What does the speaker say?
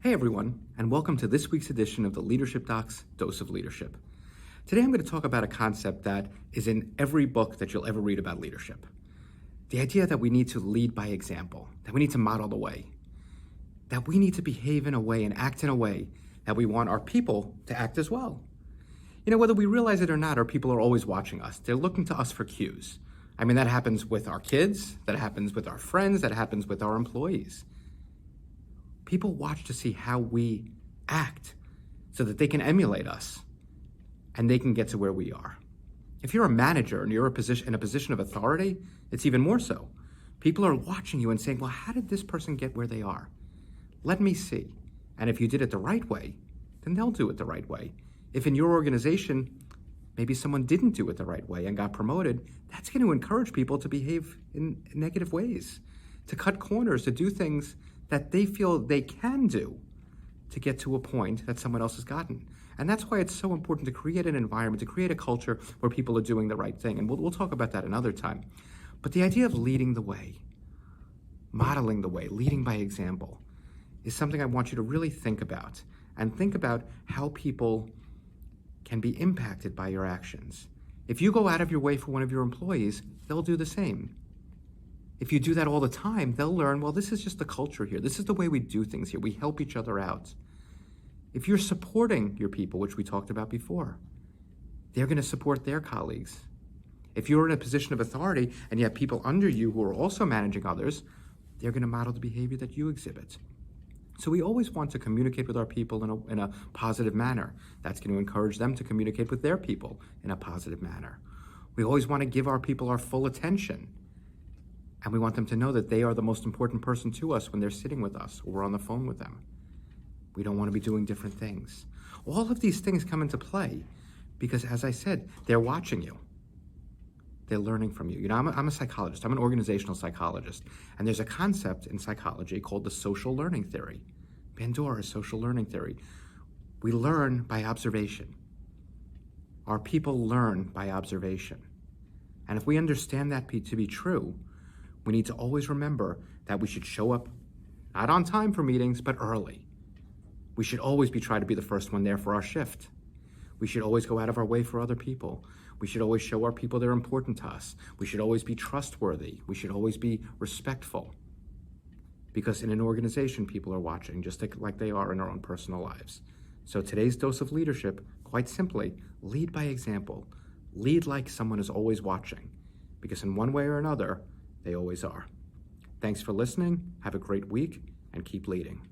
Hey everyone, and welcome to this week's edition of the Leadership Doc's Dose of Leadership. Today I'm going to talk about a concept that is in every book that you'll ever read about leadership. The idea that we need to lead by example, that we need to model the way, that we need to behave in a way and act in a way that we want our people to act as well. You know, whether we realize it or not, our people are always watching us. They're looking to us for cues. I mean, that happens with our kids, that happens with our friends, that happens with our employees. People watch to see how we act so that they can emulate us and they can get to where we are. If you're a manager and you're in a position of authority, it's even more so. People are watching you and saying, well, how did this person get where they are? Let me see. And if you did it the right way, then they'll do it the right way. If in your organization, maybe someone didn't do it the right way and got promoted, that's going to encourage people to behave in negative ways, to cut corners, to do things that they feel they can do to get to a point that someone else has gotten. And that's why it's so important to create an environment, to create a culture where people are doing the right thing. And we'll talk about that another time. But the idea of leading the way, modeling the way, leading by example, is something I want you to really think about. And think about how people can be impacted by your actions. If you go out of your way for one of your employees, they'll do the same. If you do that all the time, they'll learn, well, this is just the culture here. This is the way we do things here. We help each other out. If you're supporting your people, which we talked about before, they're going to support their colleagues. If you're in a position of authority and you have people under you who are also managing others, they're going to model the behavior that you exhibit. So we always want to communicate with our people in a positive manner. That's going to encourage them to communicate with their people in a positive manner. We always want to give our people our full attention. And we want them to know that they are the most important person to us when they're sitting with us or we're on the phone with them. We don't want to be doing different things. All of these things come into play because, as I said, they're watching you. They're learning from you. You know, I'm a psychologist. I'm an organizational psychologist. And there's a concept in psychology called the social learning theory. Bandura's social learning theory. We learn by observation. Our people learn by observation. And if we understand that to be true, we need to always remember that we should show up not on time for meetings, but early. We should always trying to be the first one there for our shift. We should always go out of our way for other people. We should always show our people they're important to us. We should always be trustworthy. We should always be respectful. Because in an organization, people are watching just like they are in our own personal lives. So today's dose of leadership, quite simply, lead by example. Lead like someone is always watching. Because in one way or another, they always are. Thanks for listening. Have a great week and keep leading.